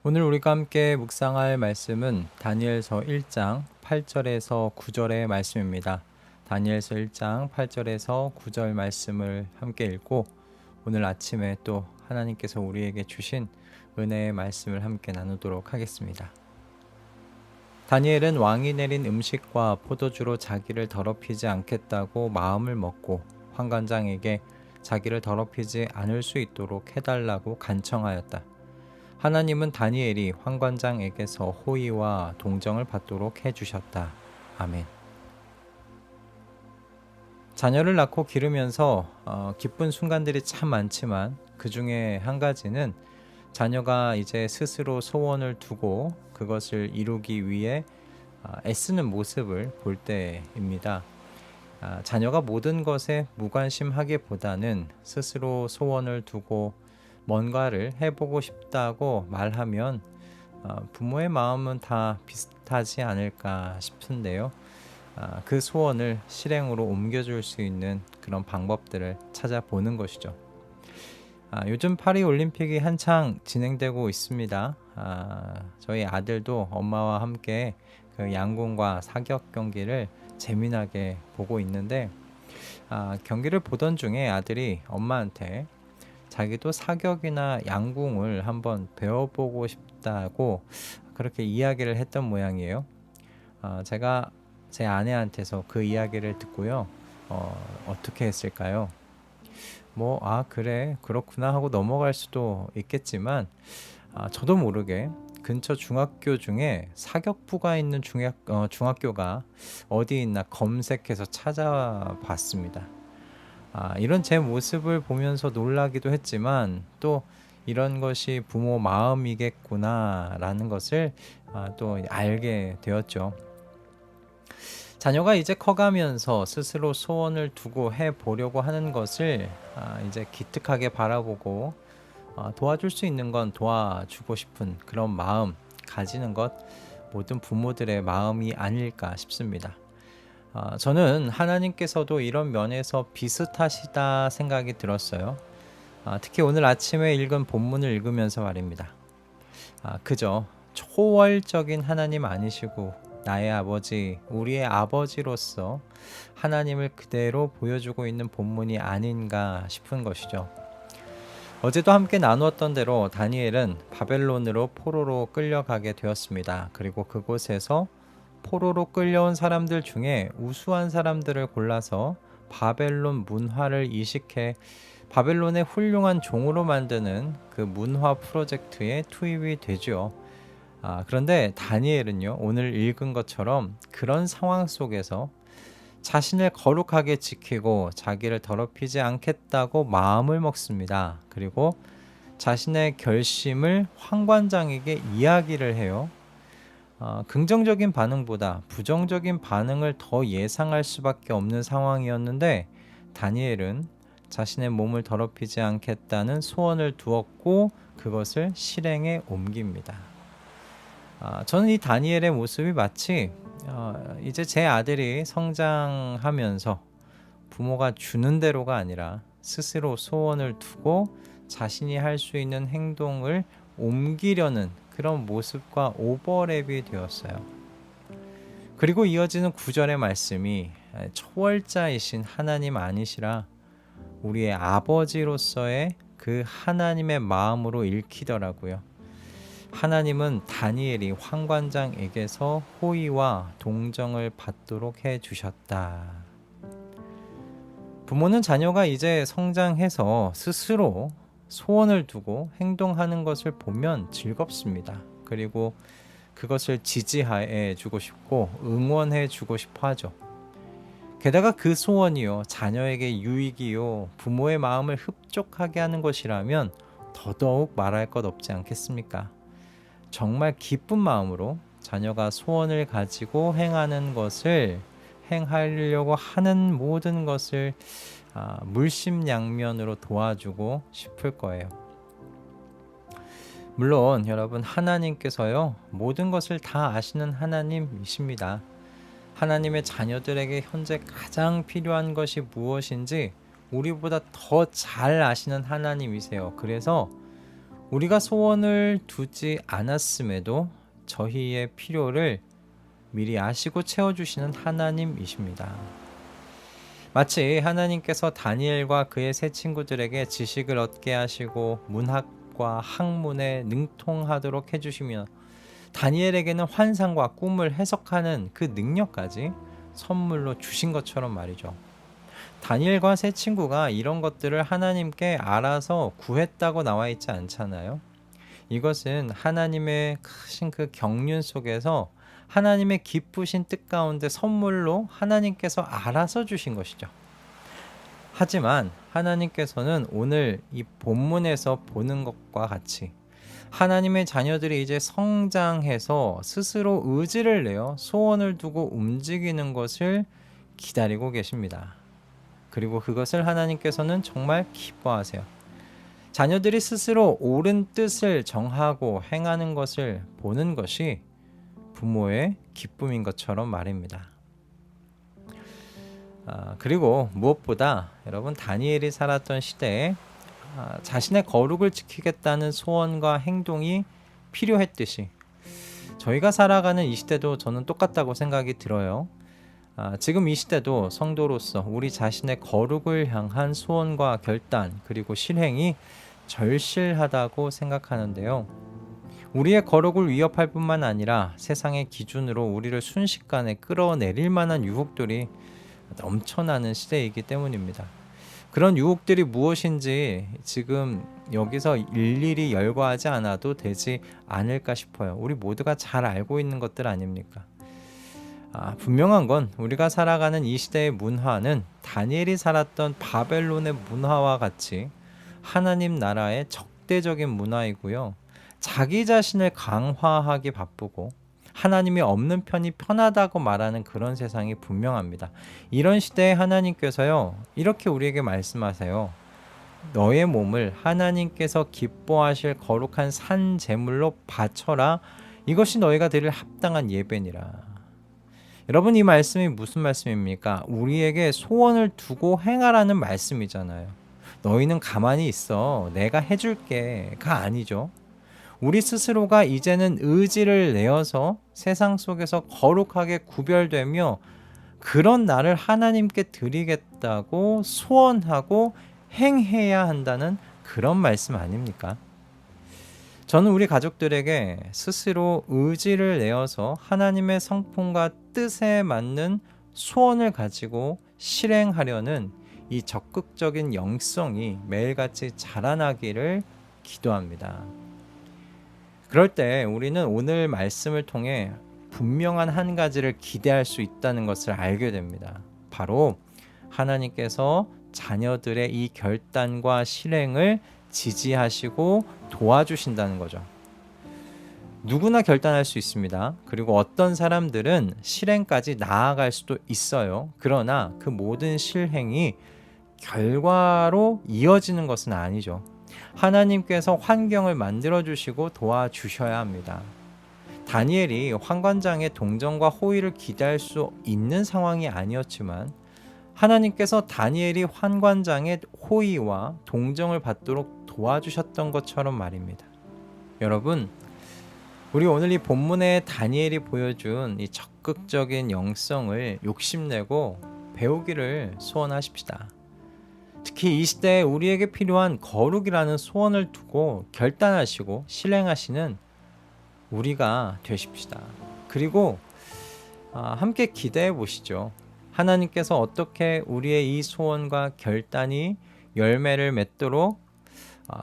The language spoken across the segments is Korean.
오늘 우리가 함께 묵상할 말씀은 다니엘서 1장 8절에서 9절의 말씀입니다. 다니엘서 1장 8절에서 9절 말씀을 함께 읽고 오늘 아침에 또 하나님께서 우리에게 주신 은혜의 말씀을 함께 나누도록 하겠습니다. 다니엘은 왕이 내린 음식과 포도주로 자기를 더럽히지 않겠다고 마음을 먹고 환관장에게 자기를 더럽히지 않을 수 있도록 해달라고 간청하였다. 하나님은 다니엘이 환관장에게서 호의와 동정을 받도록 해주셨다. 아멘. 자녀를 낳고 기르면서 기쁜 순간들이 참 많지만 그 중에 한 가지는 자녀가 이제 스스로 소원을 두고 그것을 이루기 위해 애쓰는 모습을 볼 때입니다. 자녀가 모든 것에 무관심하기보다는 스스로 소원을 두고 뭔가를 해보고 싶다고 말하면 부모의 마음은 다 비슷하지 않을까 싶은데요. 그 소원을 실행으로 옮겨줄 수 있는 그런 방법들을 찾아보는 것이죠. 요즘 파리 올림픽이 한창 진행되고 있습니다. 저희 아들도 엄마와 함께 그 양궁과 사격 경기를 재미나게 보고 있는데 경기를 보던 중에 아들이 엄마한테 자기도 사격이나 양궁을 한번 배워보고 싶다고 그렇게 이야기를 했던 모양이에요. 제가 제 아내한테서 그 이야기를 듣고요. 어떻게 했을까요? 그래, 그렇구나 하고 넘어갈 수도 있겠지만, 저도 모르게 근처 중학교 중에 사격부가 있는 중학교가 어디 있나 검색해서 찾아봤습니다. 이런 제 모습을 보면서 놀라기도 했지만 또 이런 것이 부모 마음이겠구나 라는 것을 또 알게 되었죠. 자녀가 이제 커가면서 스스로 소원을 두고 해보려고 하는 것을 이제 기특하게 바라보고 도와줄 수 있는 건 도와주고 싶은 그런 마음 가지는 것 모든 부모들의 마음이 아닐까 싶습니다. 저는 하나님께서도 이런 면에서 비슷하시다 생각이 들었어요. 특히 오늘 아침에 읽은 본문을 읽으면서 말입니다. 그저 초월적인 하나님 아니시고 나의 아버지, 우리의 아버지로서 하나님을 그대로 보여주고 있는 본문이 아닌가 싶은 것이죠. 어제도 함께 나누었던 대로 다니엘은 바벨론으로 포로로 끌려가게 되었습니다. 그리고 그곳에서 포로로 끌려온 사람들 중에 우수한 사람들을 골라서 바벨론 문화를 이식해 바벨론의 훌륭한 종으로 만드는 그 문화 프로젝트에 투입이 되죠. 그런데 다니엘은요, 오늘 읽은 것처럼 그런 상황 속에서 자신을 거룩하게 지키고 자기를 더럽히지 않겠다고 마음을 먹습니다. 그리고 자신의 결심을 환관장에게 이야기를 해요. 긍정적인 반응보다 부정적인 반응을 더 예상할 수밖에 없는 상황이었는데 다니엘은 자신의 몸을 더럽히지 않겠다는 소원을 두었고 그것을 실행에 옮깁니다. 저는 이 다니엘의 모습이 마치 이제 제 아들이 성장하면서 부모가 주는 대로가 아니라 스스로 소원을 두고 자신이 할 수 있는 행동을 옮기려는 그런 모습과 오버랩이 되었어요. 그리고 이어지는 9절의 말씀이 초월자이신 하나님 아니시라 우리의 아버지로서의 그 하나님의 마음으로 읽히더라고요. 하나님은 다니엘이 환관장에게서 호의와 동정을 받도록 해주셨다. 부모는 자녀가 이제 성장해서 스스로 소원을 두고 행동하는 것을 보면 즐겁습니다. 그리고 그것을 지지해 주고 싶고 응원해 주고 싶어 하죠. 게다가 그 소원이요, 자녀에게 유익이요, 부모의 마음을 흡족하게 하는 것이라면 더더욱 말할 것 없지 않겠습니까? 정말 기쁜 마음으로 자녀가 소원을 가지고 행하려고 하는 모든 것을 물심양면으로 도와주고 싶을 거예요. 물론 여러분, 하나님께서요 모든 것을 다 아시는 하나님이십니다. 하나님의 자녀들에게 현재 가장 필요한 것이 무엇인지 우리보다 더 잘 아시는 하나님이세요. 그래서 우리가 소원을 두지 않았음에도 저희의 필요를 미리 아시고 채워주시는 하나님이십니다. 마치 하나님께서 다니엘과 그의 세 친구들에게 지식을 얻게 하시고 문학과 학문에 능통하도록 해주시며 다니엘에게는 환상과 꿈을 해석하는 그 능력까지 선물로 주신 것처럼 말이죠. 다니엘과 세 친구가 이런 것들을 하나님께 알아서 구했다고 나와 있지 않잖아요. 이것은 하나님의 크신 그 경륜 속에서 하나님의 기쁘신 뜻 가운데 선물로 하나님께서 알아서 주신 것이죠. 하지만 하나님께서는 오늘 이 본문에서 보는 것과 같이 하나님의 자녀들이 이제 성장해서 스스로 의지를 내어 소원을 두고 움직이는 것을 기다리고 계십니다. 그리고 그것을 하나님께서는 정말 기뻐하세요. 자녀들이 스스로 옳은 뜻을 정하고 행하는 것을 보는 것이 부모의 기쁨인 것처럼 말입니다. 그리고 무엇보다 여러분 다니엘이 살았던 시대에 자신의 거룩을 지키겠다는 소원과 행동이 필요했듯이 저희가 살아가는 이 시대도 저는 똑같다고 생각이 들어요. 지금 이 시대도 성도로서 우리 자신의 거룩을 향한 소원과 결단 그리고 실행이 절실하다고 생각하는데요. 우리의 거룩을 위협할 뿐만 아니라 세상의 기준으로 우리를 순식간에 끌어내릴 만한 유혹들이 넘쳐나는 시대이기 때문입니다. 그런 유혹들이 무엇인지 지금 여기서 일일이 열거하지 않아도 되지 않을까 싶어요. 우리 모두가 잘 알고 있는 것들 아닙니까? 분명한 건 우리가 살아가는 이 시대의 문화는 다니엘이 살았던 바벨론의 문화와 같이 하나님 나라의 적대적인 문화이고요. 자기 자신을 강화하기 바쁘고 하나님이 없는 편이 편하다고 말하는 그런 세상이 분명합니다. 이런 시대에 하나님께서요, 이렇게 우리에게 말씀하세요. 너의 몸을 하나님께서 기뻐하실 거룩한 산 제물로 바쳐라. 이것이 너희가 드릴 합당한 예배니라. 여러분, 이 말씀이 무슨 말씀입니까? 우리에게 소원을 두고 행하라는 말씀이잖아요. 너희는 가만히 있어. 내가 해줄게가 아니죠. 우리 스스로가 이제는 의지를 내어서 세상 속에서 거룩하게 구별되며 그런 나를 하나님께 드리겠다고 소원하고 행해야 한다는 그런 말씀 아닙니까? 저는 우리 가족들에게 스스로 의지를 내어서 하나님의 성품과 뜻에 맞는 소원을 가지고 실행하려는 이 적극적인 영성이 매일같이 자라나기를 기도합니다. 그럴 때 우리는 오늘 말씀을 통해 분명한 한 가지를 기대할 수 있다는 것을 알게 됩니다. 바로 하나님께서 자녀들의 이 결단과 실행을 지지하시고 도와주신다는 거죠. 누구나 결단할 수 있습니다. 그리고 어떤 사람들은 실행까지 나아갈 수도 있어요. 그러나 그 모든 실행이 결과로 이어지는 것은 아니죠. 하나님께서 환경을 만들어 주시고 도와주셔야 합니다. 다니엘이 환관장의 동정과 호의를 기대할 수 있는 상황이 아니었지만 하나님께서 다니엘이 환관장의 호의와 동정을 받도록 도와주셨던 것처럼 말입니다. 여러분, 우리 오늘 이 본문에 다니엘이 보여준 이 적극적인 영성을 욕심내고 배우기를 소원하십시다. 특히 이 시대에 우리에게 필요한 거룩이라는 소원을 두고 결단하시고 실행하시는 우리가 되십시다. 그리고 함께 기대해 보시죠. 하나님께서 어떻게 우리의 이 소원과 결단이 열매를 맺도록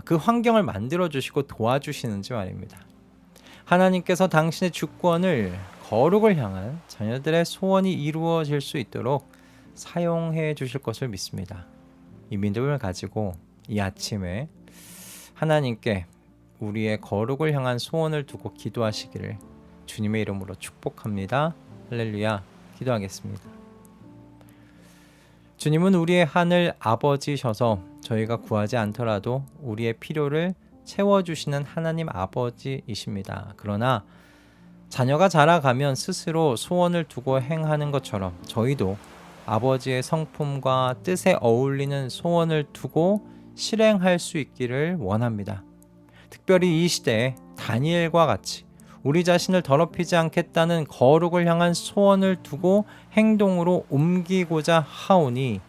그 환경을 만들어 주시고 도와주시는지 말입니다. 하나님께서 당신의 주권을 거룩을 향한 자녀들의 소원이 이루어질 수 있도록 사용해 주실 것을 믿습니다. 이 믿음을 가지고 이 아침에 하나님께 우리의 거룩을 향한 소원을 두고 기도하시기를 주님의 이름으로 축복합니다. 할렐루야. 기도하겠습니다. 주님은 우리의 하늘 아버지셔서 저희가 구하지 않더라도 우리의 필요를 채워주시는 하나님 아버지이십니다. 그러나 자녀가 자라가면 스스로 소원을 두고 행하는 것처럼 저희도 아버지의 성품과 뜻에 어울리는 소원을 두고 실행할 수 있기를 원합니다. 특별히 이 시대에 다니엘과 같이 우리 자신을 더럽히지 않겠다는 거룩을 향한 소원을 두고 행동으로 옮기고자 하오니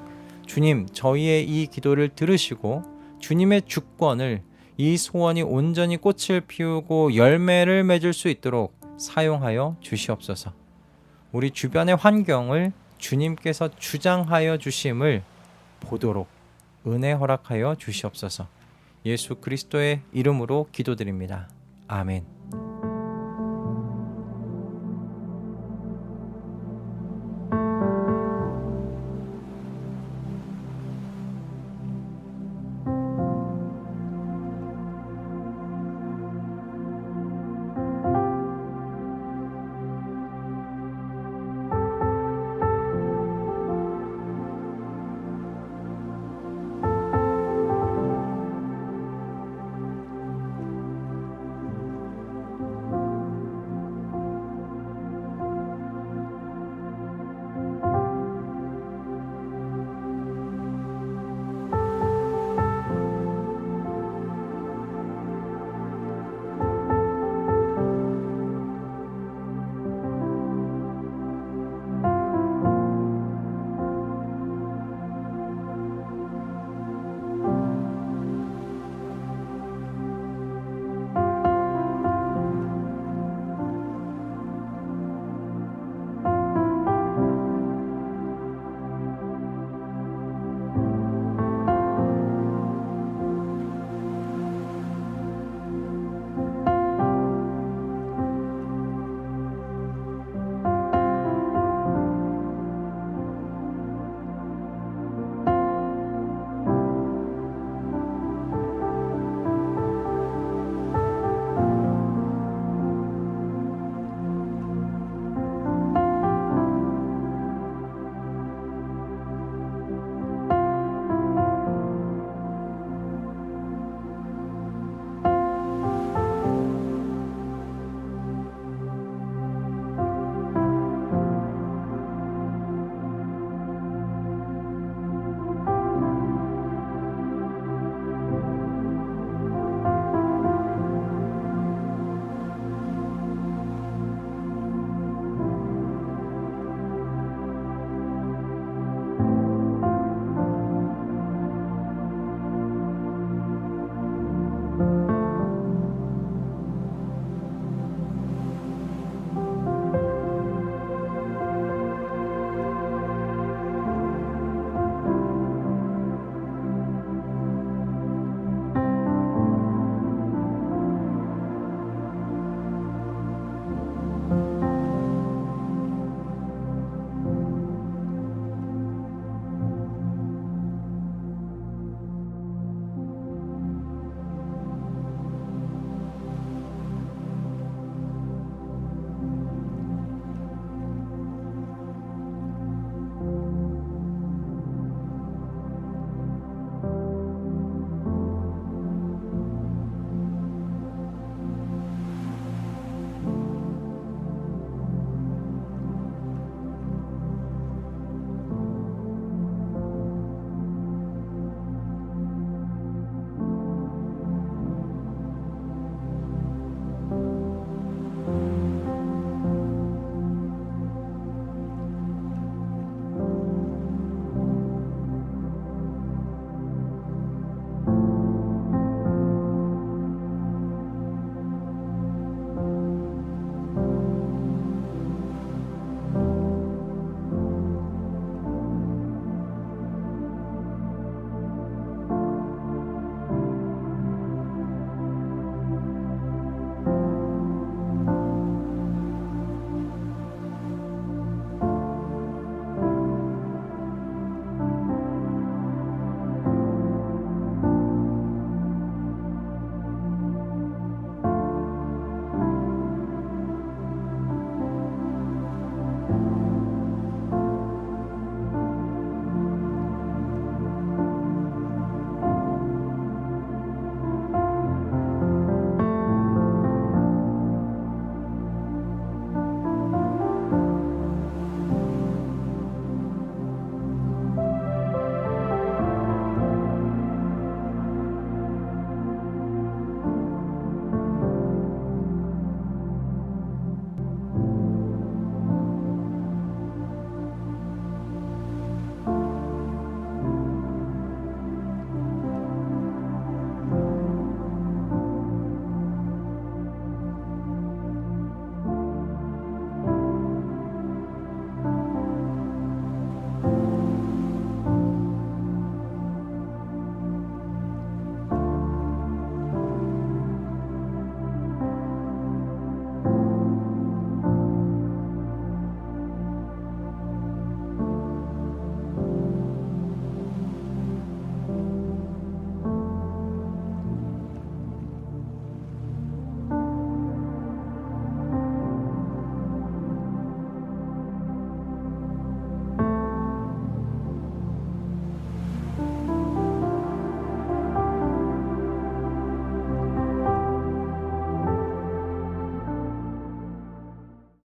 주님, 저희의 이 기도를 들으시고 주님의 주권을 이 소원이 온전히 꽃을 피우고 열매를 맺을 수 있도록 사용하여 주시옵소서. 우리 주변의 환경을 주님께서 주장하여 주심을 보도록 은혜 허락하여 주시옵소서. 예수 그리스도의 이름으로 기도드립니다. 아멘.